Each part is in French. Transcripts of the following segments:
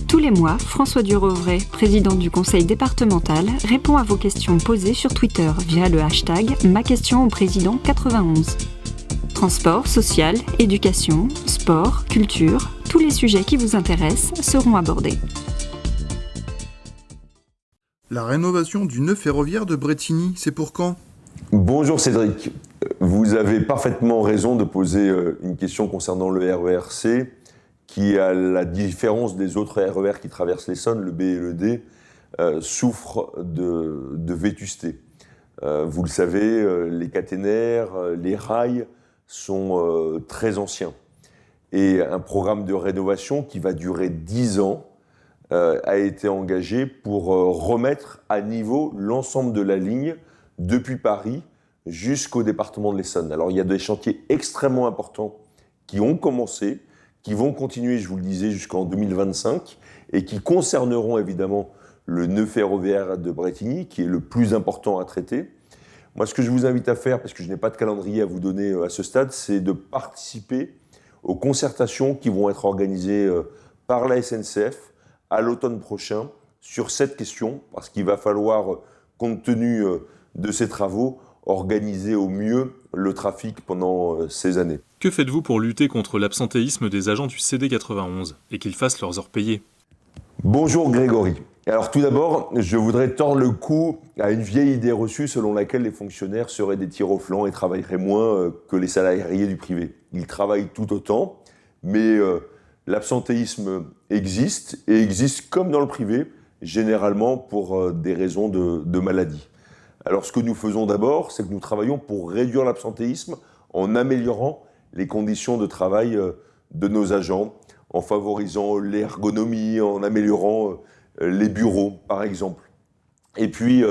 Tous les mois, François Durovray, président du conseil départemental, répond à vos questions posées sur Twitter via le hashtag #MaQuestionAuPrésident91. Transport, social, éducation, sport, culture, tous les sujets qui vous intéressent seront abordés. La rénovation du nœud ferroviaire de Brétigny, c'est pour quand ? Bonjour Cédric, vous avez parfaitement raison de poser une question concernant le RER-C qui, à la différence des autres RER qui traversent l'Essonne, le B et le D, souffre de vétusté. Vous le savez, les caténaires, les rails sont très anciens. Et un programme de rénovation qui va durer 10 ans a été engagé pour remettre à niveau l'ensemble de la ligne depuis Paris jusqu'au département de l'Essonne. Alors il y a des chantiers extrêmement importants qui ont commencé, qui vont continuer, je vous le disais, jusqu'en 2025 et qui concerneront évidemment le nœud ferroviaire de Brétigny, qui est le plus important à traiter. Moi, ce que je vous invite à faire, parce que je n'ai pas de calendrier à vous donner à ce stade, c'est de participer aux concertations qui vont être organisées par la SNCF à l'automne prochain sur cette question, parce qu'il va falloir, compte tenu de ces travaux, organiser au mieux le trafic pendant ces années. Que faites-vous pour lutter contre l'absentéisme des agents du CD91 et qu'ils fassent leurs heures payées ? Bonjour Grégory. Alors tout d'abord, je voudrais tordre le cou à une vieille idée reçue selon laquelle les fonctionnaires seraient des tirs au flanc et travailleraient moins que les salariés du privé. Ils travaillent tout autant, mais l'absentéisme existe et existe comme dans le privé, généralement pour des raisons de maladie. Alors ce que nous faisons d'abord, c'est que nous travaillons pour réduire l'absentéisme en améliorant les conditions de travail de nos agents, en favorisant l'ergonomie, en améliorant les bureaux par exemple. Et puis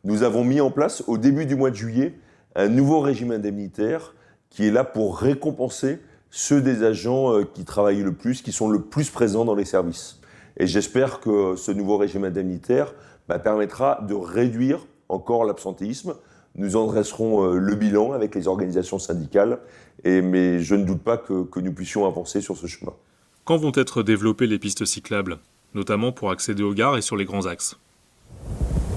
nous avons mis en place au début du mois de juillet un nouveau régime indemnitaire qui est là pour récompenser ceux des agents qui travaillent le plus, qui sont le plus présents dans les services. Et j'espère que ce nouveau régime indemnitaire permettra de réduire encore l'absentéisme. Nous en dresserons le bilan avec les organisations syndicales, mais je ne doute pas que nous puissions avancer sur ce chemin. Quand vont être développées les pistes cyclables, notamment pour accéder aux gares et sur les grands axes ?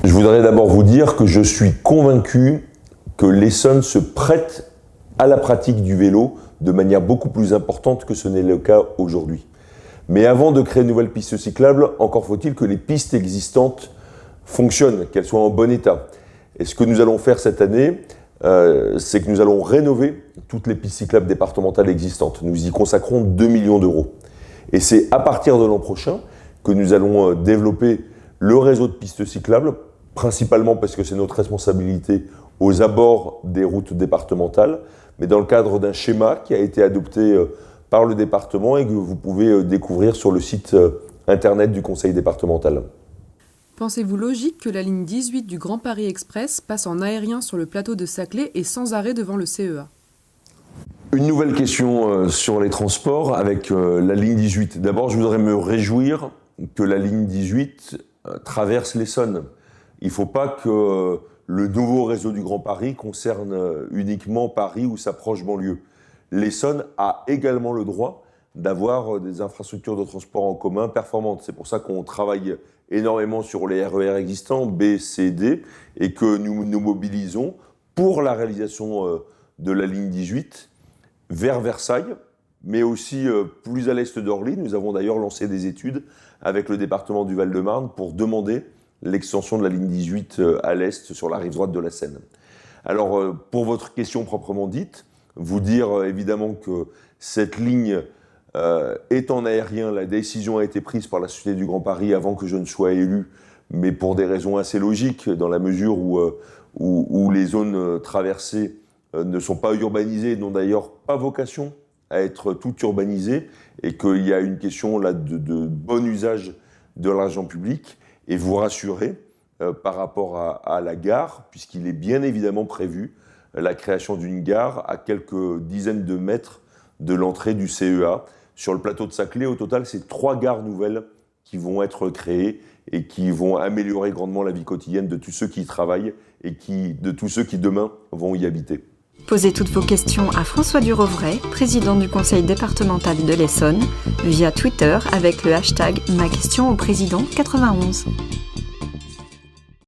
Je voudrais d'abord vous dire que je suis convaincu que l'Essonne se prête à la pratique du vélo de manière beaucoup plus importante que ce n'est le cas aujourd'hui. Mais avant de créer de nouvelles pistes cyclables, encore faut-il que les pistes existantes fonctionnent, qu'elles soient en bon état. Et ce que nous allons faire cette année, c'est que nous allons rénover toutes les pistes cyclables départementales existantes. Nous y consacrons 2 millions d'euros. Et c'est à partir de l'an prochain que nous allons développer le réseau de pistes cyclables, principalement parce que c'est notre responsabilité aux abords des routes départementales, mais dans le cadre d'un schéma qui a été adopté par le département et que vous pouvez découvrir sur le site internet du conseil départemental. Pensez-vous logique que la ligne 18 du Grand Paris Express passe en aérien sur le plateau de Saclay et sans arrêt devant le CEA ? Une nouvelle question sur les transports avec la ligne 18. D'abord, je voudrais me réjouir que la ligne 18 traverse l'Essonne. Il ne faut pas que le nouveau réseau du Grand Paris concerne uniquement Paris ou sa proche banlieue. L'Essonne a également le droit d'avoir des infrastructures de transport en commun performantes. C'est pour ça qu'on travaille énormément sur les RER existants, B, C, D, et que nous nous mobilisons pour la réalisation de la ligne 18 vers Versailles, mais aussi plus à l'est d'Orly. Nous avons d'ailleurs lancé des études avec le département du Val-de-Marne pour demander l'extension de la ligne 18 à l'est sur la rive droite de la Seine. Alors, pour votre question proprement dite, vous dire évidemment que cette ligne est en aérien. La décision a été prise par la Société du Grand Paris avant que je ne sois élu, mais pour des raisons assez logiques, dans la mesure où les zones traversées ne sont pas urbanisées, n'ont d'ailleurs pas vocation à être toutes urbanisées, et qu'il y a une question là de bon usage de l'argent public. Et vous rassurer par rapport à la gare, puisqu'il est bien évidemment prévu la création d'une gare à quelques dizaines de mètres de l'entrée du CEA. Sur le plateau de Saclay, au total, c'est 3 gares nouvelles qui vont être créées et qui vont améliorer grandement la vie quotidienne de tous ceux qui y travaillent et de tous ceux qui demain vont y habiter. Posez toutes vos questions à François Durovray, président du conseil départemental de l'Essonne, via Twitter avec le hashtag #MaQuestionAuPrésident91.